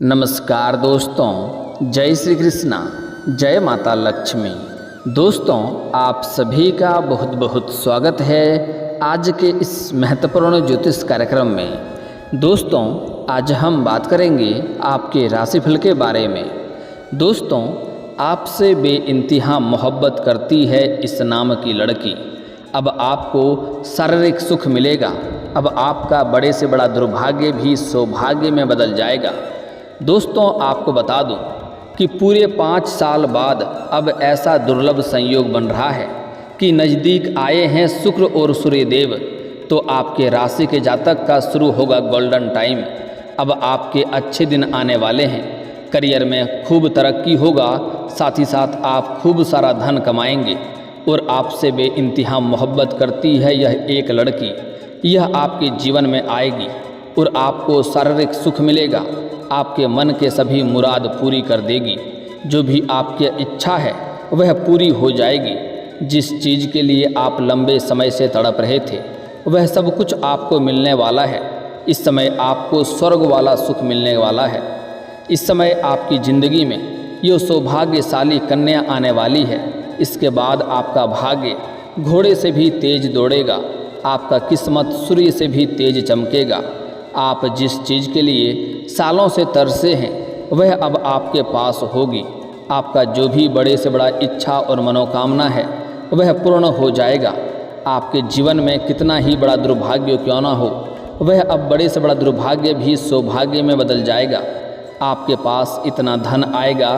नमस्कार दोस्तों, जय श्री कृष्णा, जय माता लक्ष्मी। दोस्तों, आप सभी का बहुत बहुत स्वागत है आज के इस महत्वपूर्ण ज्योतिष कार्यक्रम में। दोस्तों, आज हम बात करेंगे आपके राशिफल के बारे में। दोस्तों, आपसे बेइंतहा मोहब्बत करती है इस नाम की लड़की। अब आपको शारीरिक सुख मिलेगा। अब आपका बड़े से बड़ा दुर्भाग्य भी सौभाग्य में बदल जाएगा। दोस्तों, आपको बता दूं कि पूरे 5 साल बाद अब ऐसा दुर्लभ संयोग बन रहा है कि नज़दीक आए हैं शुक्र और सूर्यदेव। तो आपके राशि के जातक का शुरू होगा गोल्डन टाइम। अब आपके अच्छे दिन आने वाले हैं। करियर में खूब तरक्की होगा, साथ ही साथ आप खूब सारा धन कमाएंगे। और आपसे बेइंतहा मोहब्बत करती है यह एक लड़की। यह आपके जीवन में आएगी और आपको शारीरिक सुख मिलेगा। आपके मन के सभी मुराद पूरी कर देगी। जो भी आपकी इच्छा है वह पूरी हो जाएगी। जिस चीज़ के लिए आप लंबे समय से तड़प रहे थे वह सब कुछ आपको मिलने वाला है। इस समय आपको स्वर्ग वाला सुख मिलने वाला है। इस समय आपकी ज़िंदगी में ये सौभाग्यशाली कन्या आने वाली है। इसके बाद आपका भाग्य घोड़े से भी तेज दौड़ेगा। आपका किस्मत सूर्य से भी तेज चमकेगा। आप जिस चीज़ के लिए सालों से तरसे हैं वह अब आपके पास होगी। आपका जो भी बड़े से बड़ा इच्छा और मनोकामना है वह पूर्ण हो जाएगा। आपके जीवन में कितना ही बड़ा दुर्भाग्य क्यों ना हो, वह अब बड़े से बड़ा दुर्भाग्य भी सौभाग्य में बदल जाएगा। आपके पास इतना धन आएगा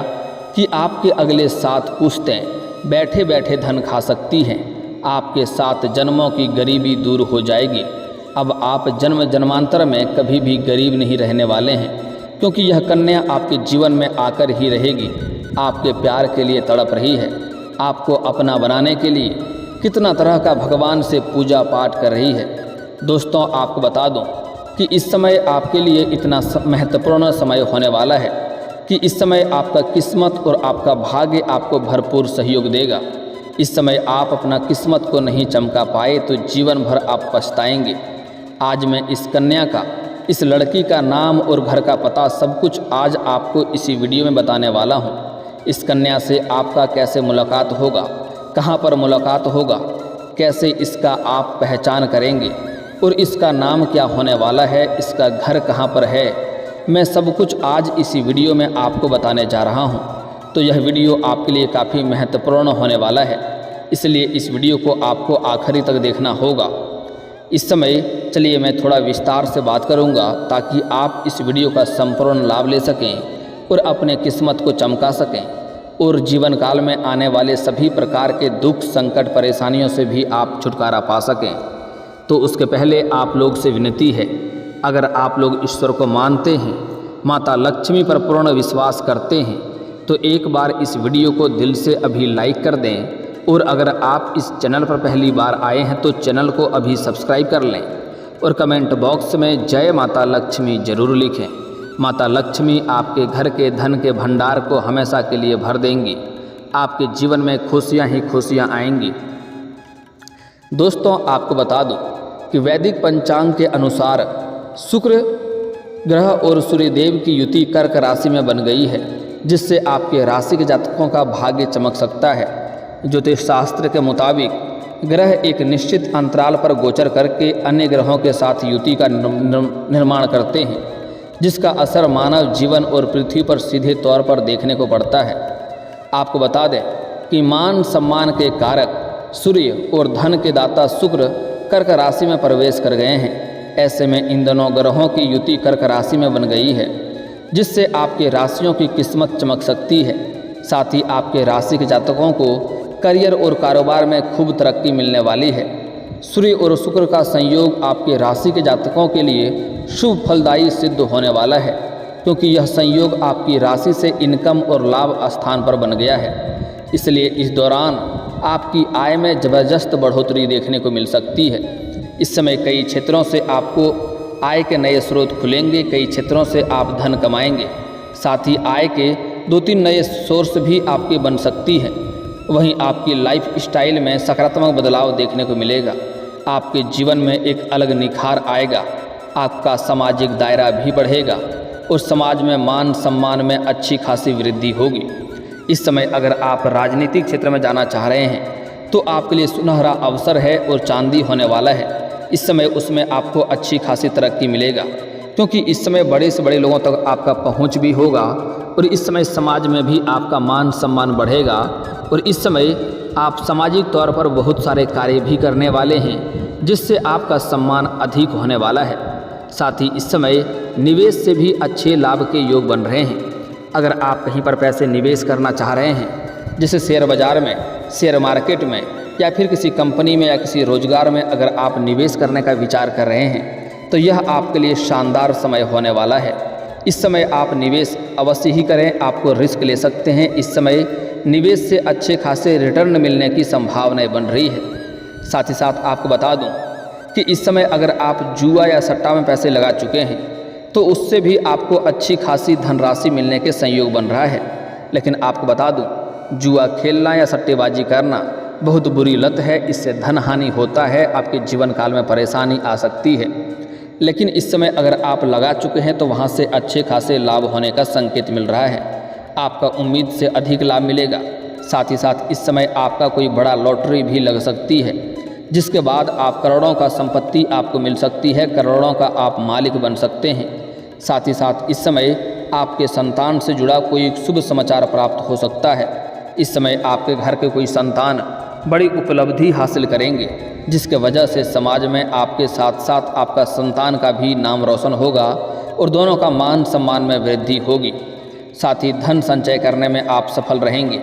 कि आपके अगले 7 पुश्तें बैठे बैठे धन खा सकती हैं। आपके 7 जन्मों की गरीबी दूर हो जाएगी। अब आप जन्म जन्मांतर में कभी भी गरीब नहीं रहने वाले हैं, क्योंकि यह कन्या आपके जीवन में आकर ही रहेगी। आपके प्यार के लिए तड़प रही है। आपको अपना बनाने के लिए कितना तरह का भगवान से पूजा पाठ कर रही है। दोस्तों, आपको बता दूं कि इस समय आपके लिए इतना महत्वपूर्ण समय होने वाला है कि इस समय आपका किस्मत और आपका भाग्य आपको भरपूर सहयोग देगा। इस समय आप अपना किस्मत को नहीं चमका पाए तो जीवन भर आप पछताएंगे। आज मैं इस कन्या का, इस लड़की का नाम और घर का पता सब कुछ आज आपको इसी वीडियो में बताने वाला हूँ। इस कन्या से आपका कैसे मुलाकात होगा, कहाँ पर मुलाकात होगा, कैसे इसका आप पहचान करेंगे और इसका नाम क्या होने वाला है, इसका घर कहाँ पर है, मैं सब कुछ आज इसी वीडियो में आपको बताने जा रहा हूँ। तो यह वीडियो आपके लिए काफ़ी महत्वपूर्ण होने वाला है, इसलिए इस वीडियो को आपको आखिरी तक देखना होगा। इस समय चलिए मैं थोड़ा विस्तार से बात करूंगा ताकि आप इस वीडियो का संपूर्ण लाभ ले सकें और अपने किस्मत को चमका सकें और जीवन काल में आने वाले सभी प्रकार के दुख, संकट, परेशानियों से भी आप छुटकारा पा सकें। तो उसके पहले आप लोग से विनती है, अगर आप लोग ईश्वर को मानते हैं, माता लक्ष्मी पर पूर्ण विश्वास करते हैं, तो एक बार इस वीडियो को दिल से अभी लाइक कर दें। और अगर आप इस चैनल पर पहली बार आए हैं तो चैनल को अभी सब्सक्राइब कर लें और कमेंट बॉक्स में जय माता लक्ष्मी ज़रूर लिखें। माता लक्ष्मी आपके घर के धन के भंडार को हमेशा के लिए भर देंगी। आपके जीवन में खुशियां ही खुशियां आएंगी। दोस्तों, आपको बता दूं कि वैदिक पंचांग के अनुसार शुक्र ग्रह और सूर्यदेव की युति कर्क राशि में बन गई है, जिससे आपके राशि के जातकों का भाग्य चमक सकता है। ज्योतिष शास्त्र के मुताबिक ग्रह एक निश्चित अंतराल पर गोचर करके अन्य ग्रहों के साथ युति का निर्माण करते हैं, जिसका असर मानव जीवन और पृथ्वी पर सीधे तौर पर देखने को पड़ता है। आपको बता दें कि मान सम्मान के कारक सूर्य और धन के दाता शुक्र कर्क राशि में प्रवेश कर गए हैं। ऐसे में इन दोनों ग्रहों की युति कर्क राशि में बन गई है, जिससे आपके राशियों की किस्मत चमक सकती है। साथ ही आपके राशि के जातकों को करियर और कारोबार में खूब तरक्की मिलने वाली है। सूर्य और शुक्र का संयोग आपके राशि के जातकों के लिए शुभ फलदायी सिद्ध होने वाला है, क्योंकि यह संयोग आपकी राशि से इनकम और लाभ स्थान पर बन गया है। इसलिए इस दौरान आपकी आय में ज़बरदस्त बढ़ोतरी देखने को मिल सकती है। इस समय कई क्षेत्रों से आपको आय के नए स्रोत खुलेंगे, कई क्षेत्रों से आप धन कमाएंगे। साथ ही आय के 2-3 नए सोर्स भी आपके बन सकती हैं। वहीं आपकी लाइफ स्टाइल में सकारात्मक बदलाव देखने को मिलेगा। आपके जीवन में एक अलग निखार आएगा। आपका सामाजिक दायरा भी बढ़ेगा। और समाज में मान सम्मान में अच्छी खासी वृद्धि होगी। इस समय अगर आप राजनीतिक क्षेत्र में जाना चाह रहे हैं तो आपके लिए सुनहरा अवसर है और चांदी होने वाला है। इस समय उसमें आपको अच्छी खासी तरक्की मिलेगा, क्योंकि इस समय बड़े से बड़े लोगों तक आपका पहुंच भी होगा और इस समय समाज में भी आपका मान सम्मान बढ़ेगा। और इस समय आप सामाजिक तौर पर बहुत सारे कार्य भी करने वाले हैं, जिससे आपका सम्मान अधिक होने वाला है। साथ ही इस समय निवेश से भी अच्छे लाभ के योग बन रहे हैं। अगर आप कहीं पर पैसे निवेश करना चाह रहे हैं, जैसे शेयर बाज़ार में, शेयर मार्केट में, या फिर किसी कंपनी में या किसी रोजगार में अगर आप निवेश करने का विचार कर रहे हैं तो यह आपके लिए शानदार समय होने वाला है। इस समय आप निवेश अवश्य ही करें, आपको रिस्क ले सकते हैं। इस समय निवेश से अच्छे खासे रिटर्न मिलने की संभावनाएं बन रही है। साथ ही साथ आपको बता दूं कि इस समय अगर आप जुआ या सट्टा में पैसे लगा चुके हैं तो उससे भी आपको अच्छी खासी धनराशि मिलने के संयोग बन रहा है। लेकिन आपको बता दूं, जुआ खेलना या सट्टेबाजी करना बहुत बुरी लत है। इससे धन हानि होता है, आपके जीवन काल में परेशानी आ सकती है। लेकिन इस समय अगर आप लगा चुके हैं तो वहाँ से अच्छे खासे लाभ होने का संकेत मिल रहा है। आपका उम्मीद से अधिक लाभ मिलेगा। साथ ही साथ इस समय आपका कोई बड़ा लॉटरी भी लग सकती है, जिसके बाद आप करोड़ों का संपत्ति आपको मिल सकती है, करोड़ों का आप मालिक बन सकते हैं। साथ ही साथ इस समय आपके संतान से जुड़ा कोई शुभ समाचार प्राप्त हो सकता है। इस समय आपके घर के कोई संतान बड़ी उपलब्धि हासिल करेंगे, जिसके वजह से समाज में आपके साथ साथ आपका संतान का भी नाम रोशन होगा और दोनों का मान सम्मान में वृद्धि होगी। साथ ही धन संचय करने में आप सफल रहेंगे।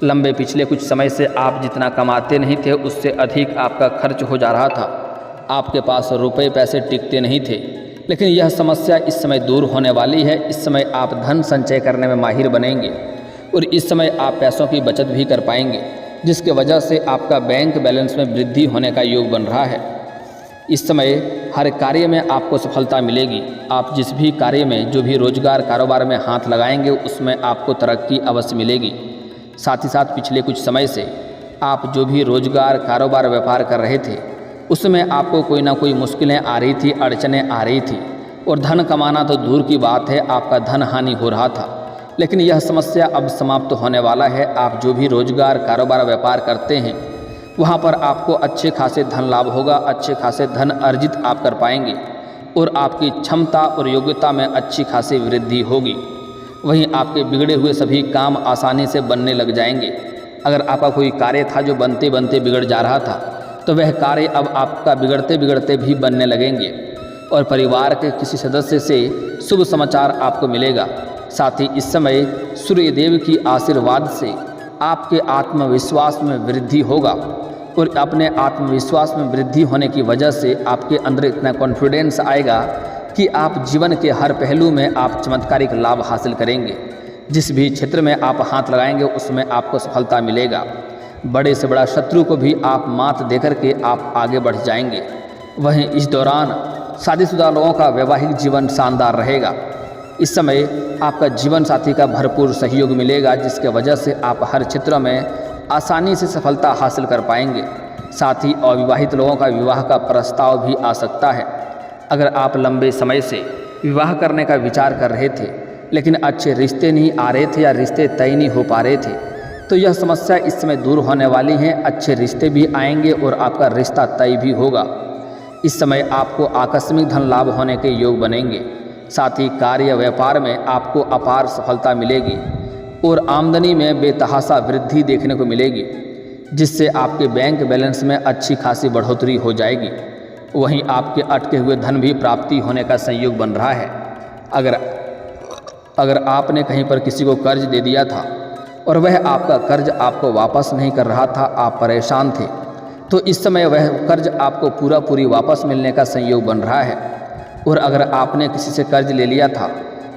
लंबे पिछले कुछ समय से आप जितना कमाते नहीं थे उससे अधिक आपका खर्च हो जा रहा था। आपके पास रुपए पैसे टिकते नहीं थे, लेकिन यह समस्या इस समय दूर होने वाली है। इस समय आप धन संचय करने में माहिर बनेंगे और इस समय आप पैसों की बचत भी कर पाएंगे, जिसके वजह से आपका बैंक बैलेंस में वृद्धि होने का योग बन रहा है। इस समय हर कार्य में आपको सफलता मिलेगी। आप जिस भी कार्य में, जो भी रोजगार कारोबार में हाथ लगाएंगे उसमें आपको तरक्की अवश्य मिलेगी। साथ ही साथ पिछले कुछ समय से आप जो भी रोजगार कारोबार व्यापार कर रहे थे उसमें आपको कोई ना कोई मुश्किलें आ रही थी, अड़चनें आ रही थी और धन कमाना तो दूर की बात है, आपका धन हानि हो रहा था। लेकिन यह समस्या अब समाप्त होने वाला है। आप जो भी रोजगार कारोबार व्यापार करते हैं वहाँ पर आपको अच्छे खासे धन लाभ होगा, अच्छे खासे धन अर्जित आप कर पाएंगे और आपकी क्षमता और योग्यता में अच्छी खासी वृद्धि होगी। वहीं आपके बिगड़े हुए सभी काम आसानी से बनने लग जाएंगे। अगर आपका कोई कार्य था जो बनते बनते बिगड़ जा रहा था तो वह कार्य अब आपका बिगड़ते बिगड़ते भी बनने लगेंगे और परिवार के किसी सदस्य से शुभ समाचार आपको मिलेगा। साथ ही इस समय सूर्य देव की आशीर्वाद से आपके आत्मविश्वास में वृद्धि होगा और अपने आत्मविश्वास में वृद्धि होने की वजह से आपके अंदर इतना कॉन्फिडेंस आएगा कि आप जीवन के हर पहलू में आप चमत्कारिक लाभ हासिल करेंगे। जिस भी क्षेत्र में आप हाथ लगाएंगे उसमें आपको सफलता मिलेगा। बड़े से बड़ा शत्रु को भी आप मात देकर के आप आगे बढ़ जाएंगे। वहीं इस दौरान शादीशुदा लोगों का वैवाहिक जीवन शानदार रहेगा। इस समय आपका जीवन साथी का भरपूर सहयोग मिलेगा, जिसके वजह से आप हर क्षेत्र में आसानी से सफलता हासिल कर पाएंगे। साथ ही अविवाहित लोगों का विवाह का प्रस्ताव भी आ सकता है। अगर आप लंबे समय से विवाह करने का विचार कर रहे थे लेकिन अच्छे रिश्ते नहीं आ रहे थे या रिश्ते तय नहीं हो पा रहे थे तो यह समस्या इस समय दूर होने वाली है। अच्छे रिश्ते भी आएंगे और आपका रिश्ता तय भी होगा। इस समय आपको आकस्मिक धन लाभ होने के योग बनेंगे। साथ ही कार्य व्यापार में आपको अपार सफलता मिलेगी और आमदनी में बेतहाशा वृद्धि देखने को मिलेगी, जिससे आपके बैंक बैलेंस में अच्छी खासी बढ़ोतरी हो जाएगी। वहीं आपके अटके हुए धन भी प्राप्ति होने का संयोग बन रहा है। अगर आपने कहीं पर किसी को कर्ज दे दिया था और वह आपका कर्ज आपको वापस नहीं कर रहा था, आप परेशान थे, तो इस समय वह कर्ज आपको पूरी वापस मिलने का संयोग बन रहा है। और अगर आपने किसी से कर्ज ले लिया था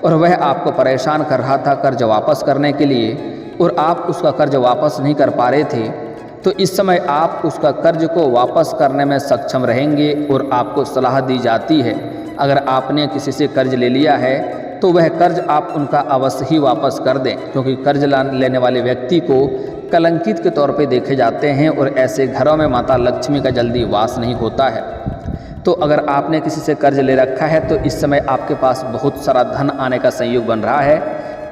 और वह आपको परेशान कर रहा था कर्ज वापस करने के लिए और आप उसका कर्ज वापस नहीं कर पा रहे थे, तो इस समय आप उसका कर्ज को वापस करने में सक्षम रहेंगे। और आपको सलाह दी जाती है, अगर आपने किसी से कर्ज ले लिया है तो वह कर्ज आप उनका अवश्य ही वापस कर दें, क्योंकि कर्ज लेने वाले व्यक्ति को कलंकित के तौर पे देखे जाते हैं और ऐसे घरों में माता लक्ष्मी का जल्दी वास नहीं होता है। तो अगर आपने किसी से कर्ज ले रखा है तो इस समय आपके पास बहुत सारा धन आने का संयोग बन रहा है,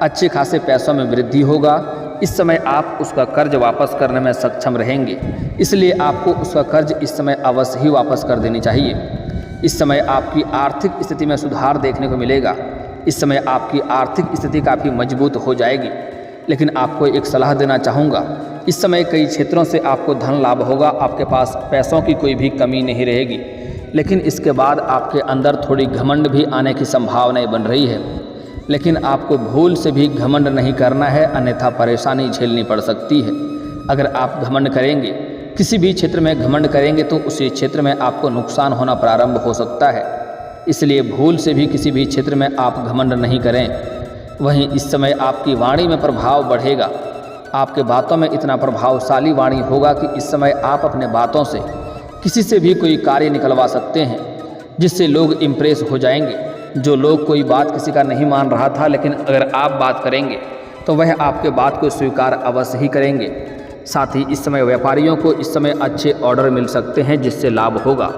अच्छे खासे पैसों में वृद्धि होगा। इस समय आप उसका कर्ज वापस करने में सक्षम रहेंगे, इसलिए आपको उसका कर्ज इस समय अवश्य ही वापस कर देनी चाहिए। इस समय आपकी आर्थिक स्थिति में सुधार देखने को मिलेगा। इस समय आपकी आर्थिक स्थिति काफ़ी मजबूत हो जाएगी। लेकिन आपको एक सलाह देना चाहूँगा, इस समय कई क्षेत्रों से आपको धन लाभ होगा, आपके पास पैसों की कोई भी कमी नहीं रहेगी। लेकिन इसके बाद आपके अंदर थोड़ी घमंड भी आने की संभावनाएं बन रही है। लेकिन आपको भूल से भी घमंड नहीं करना है, अन्यथा परेशानी झेलनी पड़ सकती है। अगर आप घमंड करेंगे, किसी भी क्षेत्र में घमंड करेंगे तो उसी क्षेत्र में आपको नुकसान होना प्रारंभ हो सकता है। इसलिए भूल से भी किसी भी क्षेत्र में आप घमंड नहीं करें। वहीं इस समय आपकी वाणी में प्रभाव बढ़ेगा, आपके बातों में इतना प्रभावशाली वाणी होगा कि इस समय आप अपने बातों से किसी से भी कोई कार्य निकलवा सकते हैं, जिससे लोग इम्प्रेस हो जाएंगे। जो लोग कोई बात किसी का नहीं मान रहा था, लेकिन अगर आप बात करेंगे तो वह आपके बात को स्वीकार अवश्य ही करेंगे। साथ ही इस समय व्यापारियों को इस समय अच्छे ऑर्डर मिल सकते हैं, जिससे लाभ होगा।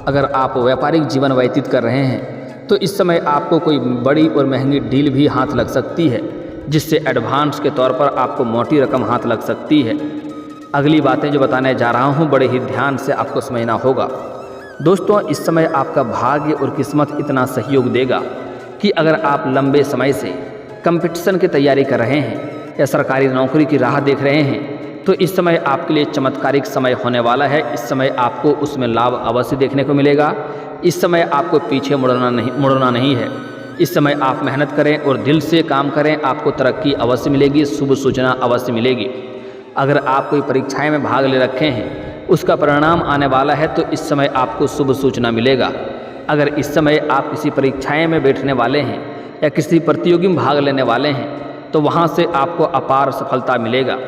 अगर आप व्यापारिक जीवन व्यतीत कर रहे हैं तो इस समय आपको कोई बड़ी और महंगी डील भी हाथ लग सकती है, जिससे एडवांस के तौर पर आपको मोटी रकम हाथ लग सकती है। अगली बातें जो बताने जा रहा हूँ बड़े ही ध्यान से आपको समझना होगा। दोस्तों, इस समय आपका भाग्य और किस्मत इतना सहयोग देगा कि अगर आप लंबे समय से कंपटीशन की तैयारी कर रहे हैं या सरकारी नौकरी की राह देख रहे हैं तो इस समय आपके लिए चमत्कारिक समय होने वाला है। इस समय आपको उसमें लाभ अवश्य देखने को मिलेगा। इस समय आपको पीछे मुड़ना नहीं है। इस समय आप मेहनत करें और दिल से काम करें, आपको तरक्की अवश्य मिलेगी, शुभ सूचना अवश्य मिलेगी। अगर आप कोई परीक्षाएं में भाग ले रखे हैं, उसका परिणाम आने वाला है तो इस समय आपको शुभ सूचना मिलेगा। अगर इस समय आप किसी परीक्षाएं में बैठने वाले हैं या किसी प्रतियोगी में भाग लेने वाले हैं तो वहां से आपको अपार सफलता मिलेगा।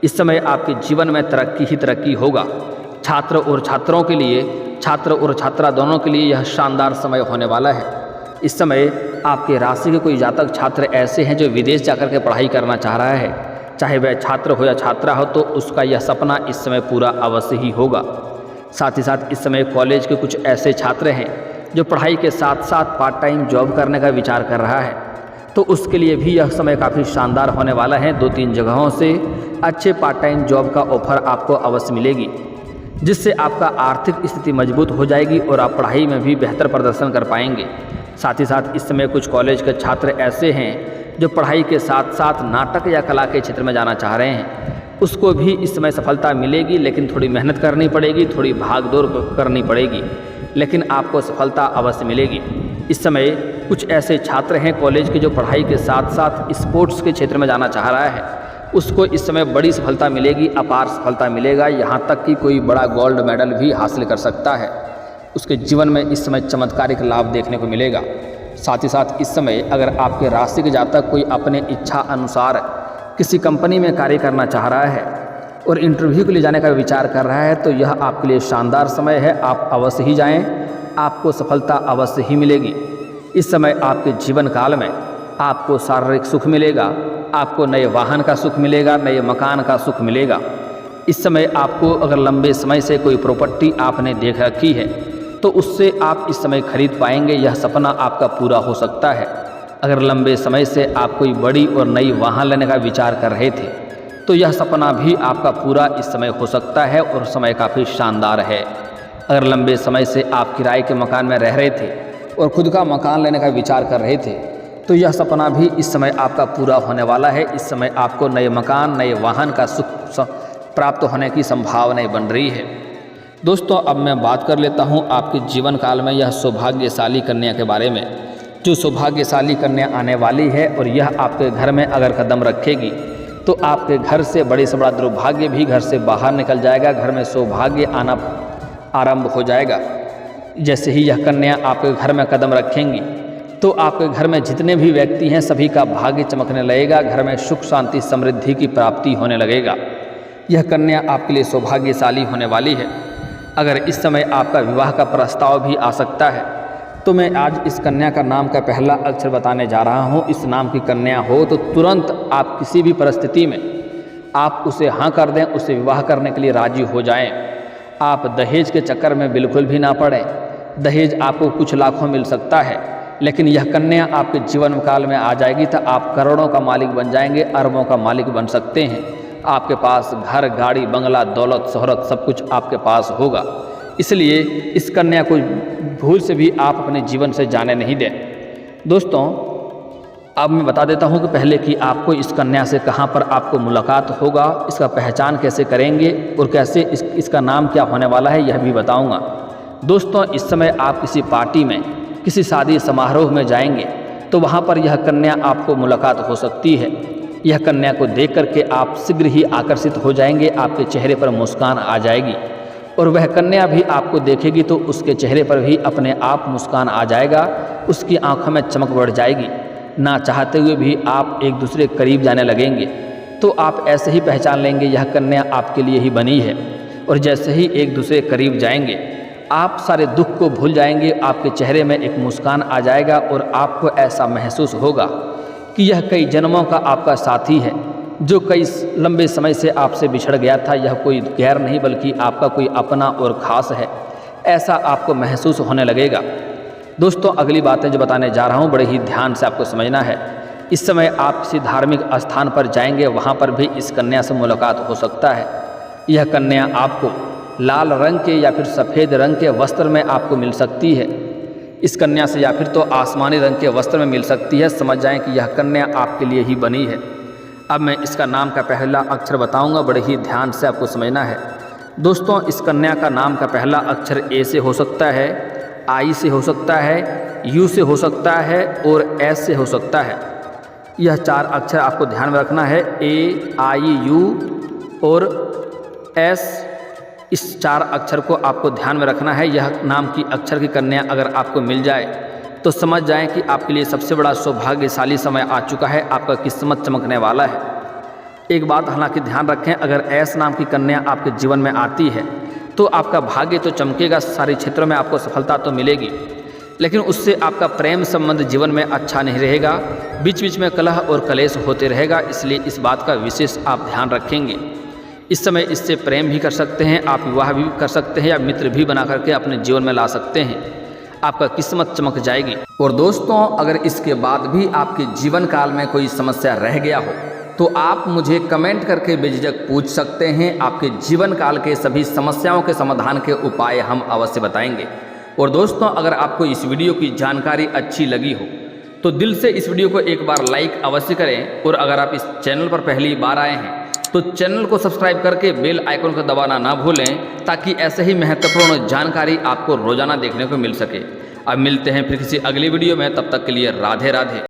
इस समय आपके जीवन में तरक्की ही तरक्की होगा। छात्र और छात्रों के लिए, छात्र और छात्रा दोनों के लिए यह शानदार समय होने वाला है। इस समय आपके राशि के कोई जातक छात्र ऐसे हैं जो विदेश जाकर के पढ़ाई करना चाह रहा है, चाहे वह छात्र हो या छात्रा हो, तो उसका यह सपना इस समय पूरा अवश्य ही होगा। साथ ही साथ इस समय कॉलेज के कुछ ऐसे छात्र हैं जो पढ़ाई के साथ साथ पार्ट टाइम जॉब करने का विचार कर रहा है, तो उसके लिए भी यह समय काफ़ी शानदार होने वाला है। 2-3 जगहों से अच्छे पार्ट टाइम जॉब का ऑफर आपको अवश्य मिलेगी, जिससे आपका आर्थिक स्थिति मजबूत हो जाएगी और आप पढ़ाई में भी बेहतर प्रदर्शन कर पाएंगे। साथ ही साथ इस समय कुछ कॉलेज के छात्र ऐसे हैं जो पढ़ाई के साथ साथ नाटक या कला के क्षेत्र में जाना चाह रहे हैं, उसको भी इस समय सफलता मिलेगी। लेकिन थोड़ी मेहनत करनी पड़ेगी, थोड़ी भागदौड़ करनी पड़ेगी, लेकिन आपको सफलता अवश्य मिलेगी। इस समय कुछ ऐसे छात्र हैं कॉलेज के जो पढ़ाई के साथ साथ स्पोर्ट्स के क्षेत्र में जाना चाह रहा है, उसको इस समय बड़ी सफलता मिलेगी, अपार सफलता मिलेगा। यहाँ तक कि कोई बड़ा गोल्ड मेडल भी हासिल कर सकता है। उसके जीवन में इस समय चमत्कारिक लाभ देखने को मिलेगा। साथ ही साथ इस समय अगर आपके राशि के जातक कोई अपने इच्छा अनुसार किसी कंपनी में कार्य करना चाह रहा है और इंटरव्यू के लिए जाने का विचार कर रहा है तो यह आपके लिए शानदार समय है। आप अवश्य ही जाएं, आपको सफलता अवश्य ही मिलेगी। इस समय आपके जीवन काल में आपको शारीरिक सुख मिलेगा, आपको नए वाहन का सुख मिलेगा, नए मकान का सुख मिलेगा। इस समय आपको अगर लंबे समय से कोई प्रॉपर्टी आपने देख रखी है तो उससे आप इस समय खरीद पाएंगे, यह सपना आपका पूरा हो सकता है। अगर लंबे समय से आप कोई बड़ी और नई वाहन लेने का विचार कर रहे थे तो यह सपना भी आपका पूरा इस समय हो सकता है और समय काफ़ी शानदार है। अगर लंबे समय से आप किराए के मकान में रह रहे थे और खुद का मकान लेने का विचार कर रहे थे तो यह सपना भी इस समय आपका पूरा होने वाला है। इस समय आपको नए मकान, नए वाहन का सुख प्राप्त होने की संभावनाएं बन रही है। दोस्तों, अब मैं बात कर लेता हूं आपके जीवन काल में यह सौभाग्यशाली कन्या के बारे में। जो सौभाग्यशाली कन्या आने वाली है और यह आपके घर में अगर कदम रखेगी तो आपके घर से बड़े से बड़ा दुर्भाग्य भी घर से बाहर निकल जाएगा, घर में सौभाग्य आना आरंभ हो जाएगा। जैसे ही यह कन्या आपके घर में कदम रखेंगी तो आपके घर में जितने भी व्यक्ति हैं सभी का भाग्य चमकने लगेगा, घर में सुख शांति समृद्धि की प्राप्ति होने लगेगा। यह कन्या आपके लिए सौभाग्यशाली होने वाली है। अगर इस समय आपका विवाह का प्रस्ताव भी आ सकता है तो मैं आज इस कन्या का नाम का पहला अक्षर बताने जा रहा हूँ। इस नाम की कन्या हो तो तुरंत आप किसी भी परिस्थिति में आप उसे हाँ कर दें, उसे विवाह करने के लिए राजी हो जाएं। आप दहेज के चक्कर में बिल्कुल भी ना पड़ें। दहेज आपको कुछ लाखों मिल सकता है, लेकिन यह कन्या आपके जीवन काल में आ जाएगी तो आप करोड़ों का मालिक बन जाएंगे, अरबों का मालिक बन सकते हैं। आपके पास घर, गाड़ी, बंगला, दौलत, शोहरत सब कुछ आपके पास होगा। इसलिए इस कन्या को भूल से भी आप अपने जीवन से जाने नहीं दें। दोस्तों, अब मैं बता देता हूं कि पहले कि आपको इस कन्या से कहां पर आपको मुलाकात होगा, इसका पहचान कैसे करेंगे और कैसे इसका नाम क्या होने वाला है यह भी बताऊंगा। दोस्तों, इस समय आप किसी पार्टी में, किसी शादी समारोह में जाएंगे तो वहां पर यह कन्या आपको मुलाकात हो सकती है। यह कन्या को देख करके आप शीघ्र ही आकर्षित हो जाएंगे, आपके चेहरे पर मुस्कान आ जाएगी और वह कन्या भी आपको देखेगी तो उसके चेहरे पर भी अपने आप मुस्कान आ जाएगा, उसकी आंखों में चमक बढ़ जाएगी। ना चाहते हुए भी आप एक दूसरे के करीब जाने लगेंगे तो आप ऐसे ही पहचान लेंगे यह कन्या आपके लिए ही बनी है। और जैसे ही एक दूसरे के करीब जाएंगे आप सारे दुख को भूल जाएंगे, आपके चेहरे में एक मुस्कान आ जाएगा और आपको ऐसा महसूस होगा कि यह कई जन्मों का आपका साथी है, जो कई लंबे समय से आपसे बिछड़ गया था। यह कोई गैर नहीं बल्कि आपका कोई अपना और ख़ास है, ऐसा आपको महसूस होने लगेगा। दोस्तों, अगली बातें जो बताने जा रहा हूँ बड़े ही ध्यान से आपको समझना है। इस समय आप किसी धार्मिक स्थान पर जाएंगे, वहाँ पर भी इस कन्या से मुलाकात हो सकता है। यह कन्या आपको लाल रंग के या फिर सफ़ेद रंग के वस्त्र में आपको मिल सकती है। इस कन्या से या फिर तो आसमानी रंग के वस्त्र में मिल सकती है। समझ जाएं कि यह कन्या आपके लिए ही बनी है। अब मैं इसका नाम का पहला अक्षर बताऊंगा, बड़े ही ध्यान से आपको समझना है। दोस्तों, इस कन्या का नाम का पहला अक्षर ए से हो सकता है, आई से हो सकता है, यू से हो सकता है और एस से हो सकता है। यह 4 अक्षर आपको ध्यान में रखना है, ए, आई, यू और एस। इस 4 अक्षर को आपको ध्यान में रखना है। यह नाम की अक्षर की कन्या अगर आपको मिल जाए तो समझ जाएं कि आपके लिए सबसे बड़ा सौभाग्यशाली समय आ चुका है, आपका किस्मत चमकने वाला है। एक बात हालांकि ध्यान रखें, अगर एस नाम की कन्या आपके जीवन में आती है तो आपका भाग्य तो चमकेगा, सारे क्षेत्रों में आपको सफलता तो मिलेगी, लेकिन उससे आपका प्रेम संबंध जीवन में अच्छा नहीं रहेगा, बीच बीच में कलह और कलेश होते रहेगा। इसलिए इस बात का विशेष आप ध्यान रखेंगे। इस समय इससे प्रेम भी कर सकते हैं, आप विवाह भी कर सकते हैं या मित्र भी बना करके अपने जीवन में ला सकते हैं। आपका किस्मत चमक जाएगी। और दोस्तों, अगर इसके बाद भी आपके जीवन काल में कोई समस्या रह गया हो तो आप मुझे कमेंट करके बेझिझक पूछ सकते हैं। आपके जीवन काल के सभी समस्याओं के समाधान के उपाय हम अवश्य बताएंगे। और दोस्तों, अगर आपको इस वीडियो की जानकारी अच्छी लगी हो तो दिल से इस वीडियो को एक बार लाइक अवश्य करें। और अगर आप इस चैनल पर पहली बार आए हैं तो चैनल को सब्सक्राइब करके बेल आइकन को दबाना ना भूलें, ताकि ऐसे ही महत्वपूर्ण जानकारी आपको रोजाना देखने को मिल सके। अब मिलते हैं फिर किसी अगली वीडियो में, तब तक के लिए राधे राधे।